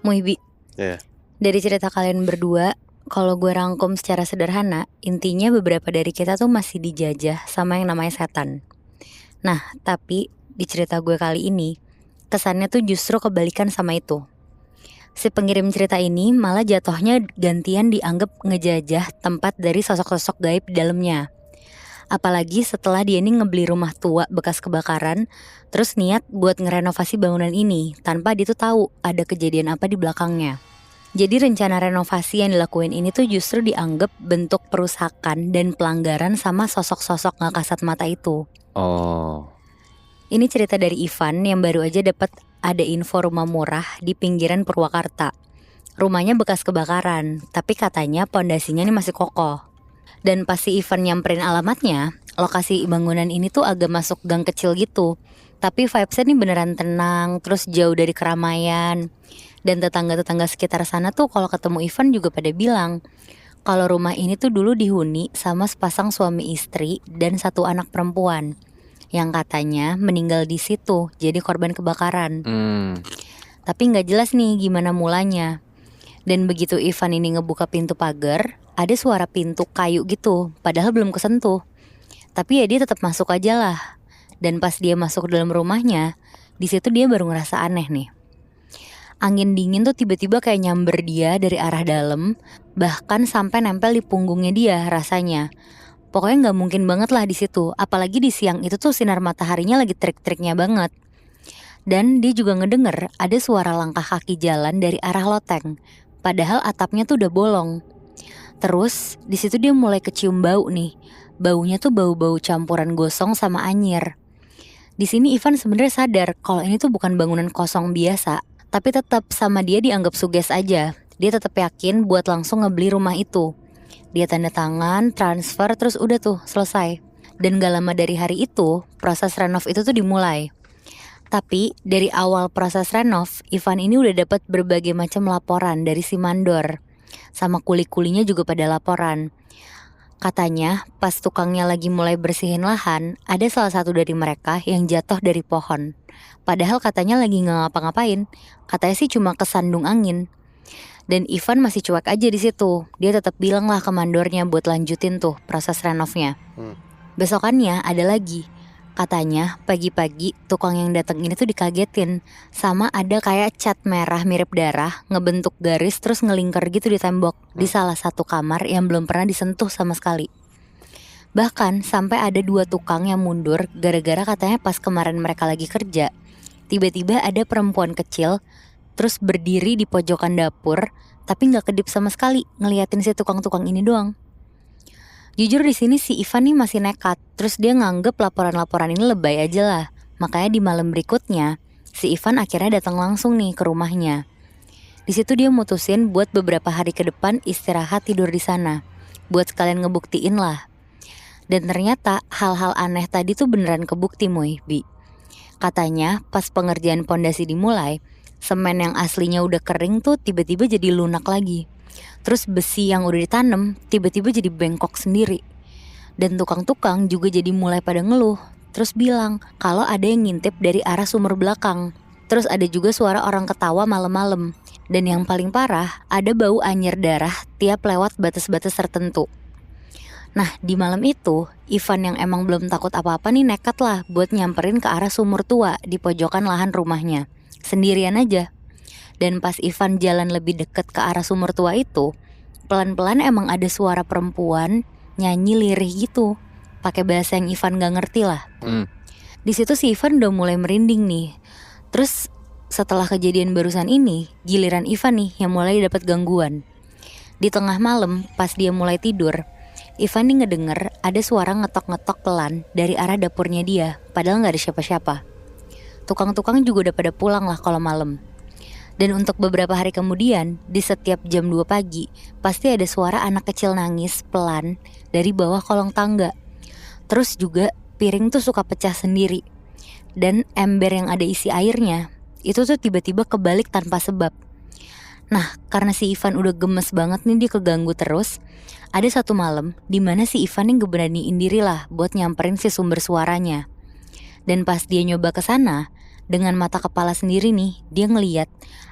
Muibi, Iya. dari cerita kalian berdua, kalau gue rangkum secara sederhana, intinya beberapa dari kita tuh masih dijajah sama yang namanya setan. Nah, tapi di cerita gue kali ini, kesannya tuh justru kebalikan sama itu. Si pengirim cerita ini malah jatuhnya gantian dianggap ngejajah tempat dari sosok-sosok gaib di dalamnya. Apalagi setelah dia ini ngebeli rumah tua bekas kebakaran, terus niat buat ngerenovasi bangunan ini tanpa dia tuh tahu ada kejadian apa di belakangnya. Jadi rencana renovasi yang dilakuin ini tuh justru dianggap bentuk perusakan dan pelanggaran sama sosok-sosok gak kasat mata itu. Oh. Ini cerita dari Ivan yang baru aja dapat ada info rumah murah di pinggiran Purwakarta. Rumahnya bekas kebakaran, tapi katanya pondasinya ini masih kokoh. Dan pas si Ivan nyamperin alamatnya, lokasi bangunan ini tuh agak masuk gang kecil gitu. Tapi vibesnya nih beneran tenang, terus jauh dari keramaian. Dan tetangga-tetangga sekitar sana tuh kalau ketemu Ivan juga pada bilang kalau rumah ini tuh dulu dihuni sama sepasang suami istri dan satu anak perempuan yang katanya meninggal di situ jadi korban kebakaran. Tapi nggak jelas nih gimana mulanya. Dan begitu Ivan ini ngebuka pintu pagar, ada suara pintu kayu gitu, padahal belum kesentuh. Tapi ya dia tetap masuk aja lah. Dan pas dia masuk ke dalam rumahnya, di situ dia baru ngerasa aneh nih. Angin dingin tuh tiba-tiba kayak nyamber dia dari arah dalam, bahkan sampai nempel di punggungnya dia rasanya. Pokoknya nggak mungkin banget lah di situ, apalagi di siang itu tuh sinar mataharinya lagi terik-teriknya banget. Dan dia juga ngedenger ada suara langkah kaki jalan dari arah loteng, padahal atapnya tuh udah bolong. Terus di situ dia mulai kecium bau nih, baunya tuh bau-bau campuran gosong sama anyir. Di sini Ivan sebenarnya sadar kalau ini tuh bukan bangunan kosong biasa. Tapi tetap sama dia dianggap suges aja. Dia tetap yakin buat langsung ngebeli rumah itu. Dia tanda tangan, transfer, terus udah tuh selesai. Dan gak lama dari hari itu, proses renov itu tuh dimulai. Tapi dari awal proses renov, Ivan ini udah dapat berbagai macam laporan dari si mandor. Sama kuli-kulinya juga pada laporan. Katanya pas tukangnya lagi mulai bersihin lahan, ada salah satu dari mereka yang jatuh dari pohon. Padahal katanya lagi nggak ngapa-ngapain. Katanya sih cuma kesandung angin. Dan Ivan masih cuek aja di situ. Dia tetap bilang lah ke mandornya buat lanjutin tuh proses renovnya. Besokannya ada lagi. Katanya pagi-pagi tukang yang datang ini tuh dikagetin sama ada kayak cat merah mirip darah ngebentuk garis terus ngelingkar gitu di tembok di salah satu kamar yang belum pernah disentuh sama sekali. Bahkan sampai ada 2 tukang yang mundur gara-gara katanya pas kemarin mereka lagi kerja, tiba-tiba ada perempuan kecil terus berdiri di pojokan dapur tapi nggak kedip sama sekali ngeliatin si tukang-tukang ini doang. Jujur di sini si Ivan nih masih nekat, terus dia nganggep laporan-laporan ini lebay aja lah. Makanya di malam berikutnya, si Ivan akhirnya datang langsung nih ke rumahnya. Di situ dia mutusin buat beberapa hari ke depan istirahat tidur di sana, buat sekalian ngebuktiin lah. Dan ternyata hal-hal aneh tadi tuh beneran kebukti Bi. Katanya pas pengerjaan pondasi dimulai, semen yang aslinya udah kering tuh tiba-tiba jadi lunak lagi. Terus besi yang udah ditanam tiba-tiba jadi bengkok sendiri. Dan tukang-tukang juga jadi mulai pada ngeluh. Terus bilang kalau ada yang ngintip dari arah sumur belakang. Terus ada juga suara orang ketawa malam-malam. Dan yang paling parah, ada bau anyir darah tiap lewat batas-batas tertentu. Nah di malam itu, Ivan yang emang belum takut apa-apa nih nekat lah buat nyamperin ke arah sumur tua di pojokan lahan rumahnya. Sendirian aja. Dan pas Ivan jalan lebih deket ke arah sumur tua itu, pelan-pelan emang ada suara perempuan nyanyi lirih gitu, pakai bahasa yang Ivan gak ngerti lah. Di situ si Ivan udah mulai merinding nih. Terus setelah kejadian barusan ini, giliran Ivan nih yang mulai dapat gangguan. Di tengah malam, pas dia mulai tidur, Ivan nih ngedenger ada suara ngetok-ngetok pelan dari arah dapurnya dia, padahal gak ada siapa-siapa. Tukang-tukang juga udah pada pulang lah kalau malam. Dan untuk beberapa hari kemudian, di setiap jam 2 pagi, pasti ada suara anak kecil nangis pelan dari bawah kolong tangga. Terus juga piring tuh suka pecah sendiri. Dan ember yang ada isi airnya, itu tuh tiba-tiba kebalik tanpa sebab. Nah, karena si Ivan udah gemes banget nih dia keganggu terus, ada satu malam di mana si Ivan nih ngeberaniin diri lah buat nyamperin si sumber suaranya. Dan pas dia nyoba ke sana, dengan mata kepala sendiri nih, dia ngeliat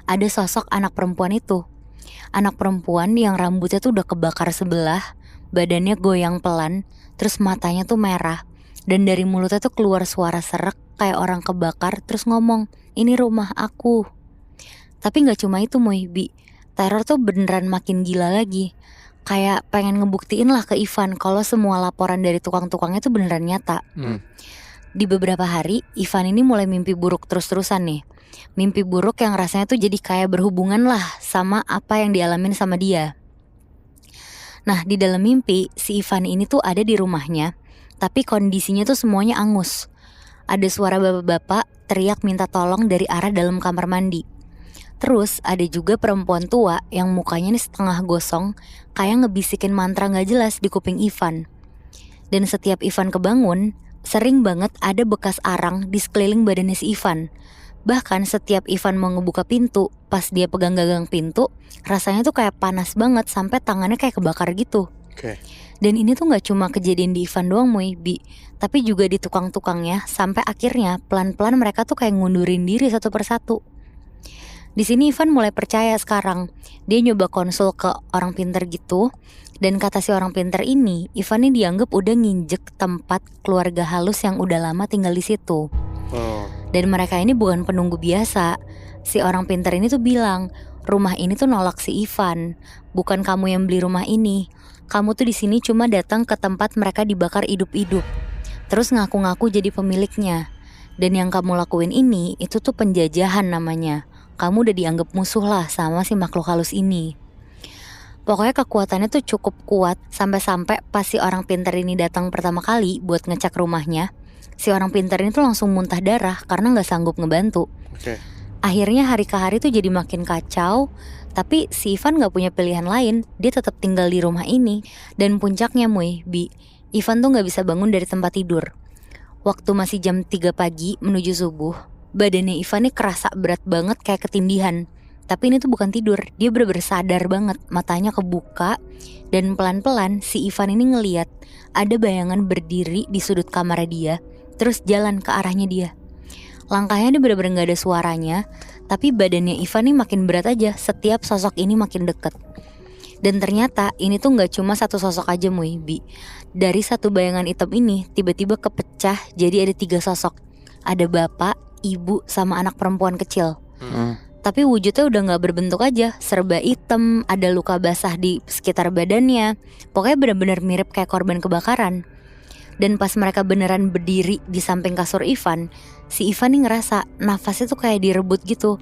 ada sosok anak perempuan itu. Anak perempuan yang rambutnya tuh udah kebakar sebelah, badannya goyang pelan, terus matanya tuh merah. Dan dari mulutnya tuh keluar suara serak kayak orang kebakar, terus ngomong, "Ini rumah aku." Tapi gak cuma itu Bi, teror tuh beneran makin gila lagi. Kayak pengen ngebuktiin lah ke Ivan kalau semua laporan dari tukang-tukangnya tuh beneran nyata. Di beberapa hari, Ivan ini mulai mimpi buruk terus-terusan nih. Mimpi buruk yang rasanya tuh jadi kayak berhubungan lah sama apa yang dialamin sama dia. Nah, di dalam mimpi, si Ivan ini tuh ada di rumahnya, tapi kondisinya tuh semuanya angus. Ada suara bapak-bapak teriak minta tolong dari arah dalam kamar mandi. Terus ada juga perempuan tua yang mukanya nih setengah gosong, kayak ngebisikin mantra gak jelas di kuping Ivan. Dan setiap Ivan kebangun, sering banget ada bekas arang di sekeliling badannya si Ivan. Bahkan setiap Ivan mau ngebuka pintu, pas dia pegang gagang pintu, rasanya tuh kayak panas banget sampai tangannya kayak kebakar gitu. Dan ini tuh gak cuma kejadian di Ivan doang Bi, tapi juga di tukang-tukangnya, sampai akhirnya pelan-pelan mereka tuh kayak ngundurin diri satu persatu. Di sini Ivan mulai percaya sekarang. Dia nyoba konsul ke orang pinter gitu. Dan kata si orang pinter ini, Ivan ini dianggap udah nginjek tempat keluarga halus yang udah lama tinggal di situ. Dan mereka ini bukan penunggu biasa. Si orang pinter ini tuh bilang, rumah ini tuh nolak si Ivan. Bukan kamu yang beli rumah ini. Kamu tuh di sini cuma datang ke tempat mereka dibakar hidup-hidup. Terus ngaku-ngaku jadi pemiliknya. Dan yang kamu lakuin ini, itu tuh penjajahan namanya. Kamu udah dianggap musuh lah sama si makhluk halus ini. Pokoknya kekuatannya tuh cukup kuat sampai-sampai pas si orang pintar ini datang pertama kali buat ngecek rumahnya, si orang pintar ini tuh langsung muntah darah karena gak sanggup ngebantu. Akhirnya hari ke hari tuh jadi makin kacau. Tapi si Ivan gak punya pilihan lain, dia tetap tinggal di rumah ini. Dan puncaknya Bi, Ivan tuh gak bisa bangun dari tempat tidur. Waktu masih jam 3 pagi menuju subuh, badannya Ivan nih kerasa berat banget kayak ketindihan. Tapi ini tuh bukan tidur, dia bener-bener sadar banget, matanya kebuka. Dan pelan-pelan si Ivan ini ngeliat ada bayangan berdiri di sudut kamar dia, terus jalan ke arahnya dia. Langkahnya dia bener-bener gak ada suaranya, tapi badannya Ivan nih makin berat aja setiap sosok ini makin deket. Dan ternyata ini tuh gak cuma satu sosok aja Bi. Dari satu bayangan hitam ini tiba-tiba kepecah jadi ada 3 sosok. Ada bapak, ibu, sama anak perempuan kecil. Tapi wujudnya udah gak berbentuk aja, serba hitam, ada luka basah di sekitar badannya. Pokoknya benar-benar mirip kayak korban kebakaran. Dan pas mereka beneran berdiri di samping kasur Ivan, si Ivan nih ngerasa nafasnya tuh kayak direbut gitu.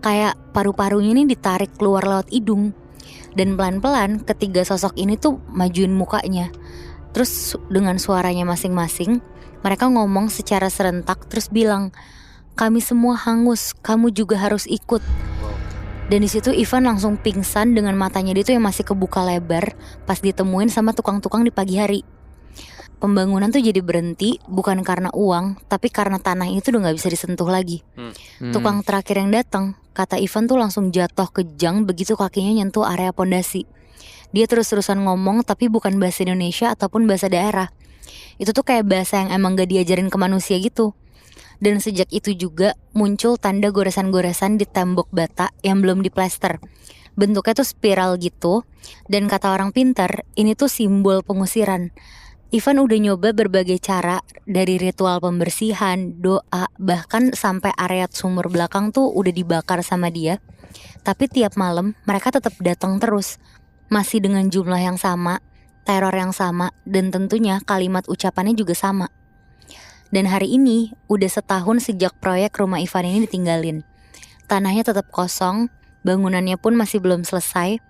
Kayak paru-parunya nih ditarik keluar lewat hidung. Dan pelan-pelan ketiga sosok ini tuh majuin mukanya. Terus dengan suaranya masing-masing, mereka ngomong secara serentak terus bilang, "Kami semua hangus, kamu juga harus ikut." Dan di situ Ivan langsung pingsan dengan matanya dia tuh yang masih kebuka lebar pas ditemuin sama tukang-tukang di pagi hari. Pembangunan tuh jadi berhenti bukan karena uang, tapi karena tanah itu udah gak bisa disentuh lagi. Tukang terakhir yang datang, kata Ivan tuh langsung jatuh kejang begitu kakinya nyentuh area pondasi. Dia terus-terusan ngomong tapi bukan bahasa Indonesia ataupun bahasa daerah. Itu tuh kayak bahasa yang emang gak diajarin ke manusia gitu. Dan sejak itu juga muncul tanda goresan-goresan di tembok bata yang belum diplester. Bentuknya tuh spiral gitu. Dan kata orang pintar, ini tuh simbol pengusiran. Ivan udah nyoba berbagai cara, dari ritual pembersihan, doa, bahkan sampai area sumur belakang tuh udah dibakar sama dia. Tapi tiap malam mereka tetap datang terus. Masih dengan jumlah yang sama, teror yang sama, dan tentunya kalimat ucapannya juga sama. Dan hari ini udah setahun sejak proyek rumah Ivan ini ditinggalin. Tanahnya tetap kosong, bangunannya pun masih belum selesai.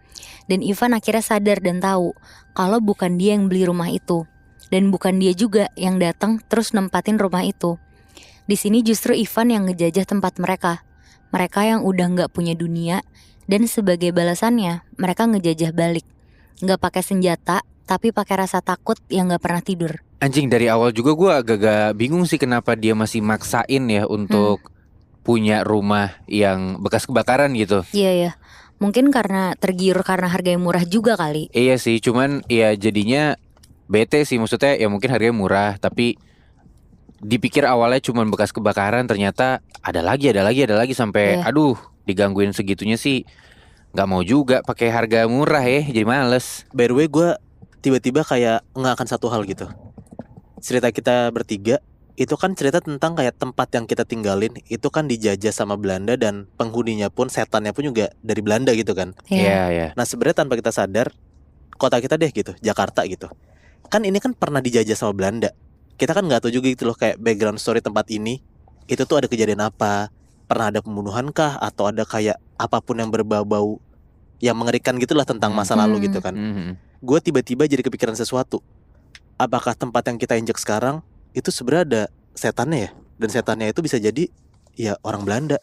Dan Ivan akhirnya sadar dan tahu kalau bukan dia yang beli rumah itu. Dan bukan dia juga yang datang terus nempatin rumah itu. Di sini justru Ivan yang ngejajah tempat mereka. Mereka yang udah gak punya dunia. Dan sebagai balasannya mereka ngejajah balik. Gak pakai senjata, tapi pakai rasa takut yang gak pernah tidur. Anjing, dari awal juga gue agak-agak bingung sih kenapa dia masih maksain ya untuk punya rumah yang bekas kebakaran gitu. Iya ya, mungkin karena tergiur karena harganya murah juga kali. Iya sih, cuman ya jadinya bete sih, maksudnya ya mungkin harganya murah, tapi dipikir awalnya cuma bekas kebakaran, ternyata ada lagi sampai Iya. aduh digangguin segitunya sih. Nggak mau juga pakai harga murah ya, jadi males. By the way, gue tiba-tiba kayak nggak akan satu hal gitu. Cerita kita bertiga itu kan cerita tentang kayak tempat yang kita tinggalin itu kan dijajah sama Belanda dan penghuninya pun, setannya pun juga dari Belanda gitu kan. Iya, ya. Nah sebenarnya tanpa kita sadar, kota kita deh gitu, Jakarta gitu, kan ini kan pernah dijajah sama Belanda. Kita kan nggak tahu juga gitu loh kayak background story tempat ini itu tuh ada kejadian apa, pernah ada pembunuhan kah, atau ada kayak apapun yang berbau-bau yang mengerikan gitulah tentang masa lalu gitu kan. Mhm. Gue tiba-tiba jadi kepikiran sesuatu. Apakah tempat yang kita injek sekarang itu sebenarnya ada setannya ya? Dan setannya itu bisa jadi ya orang Belanda.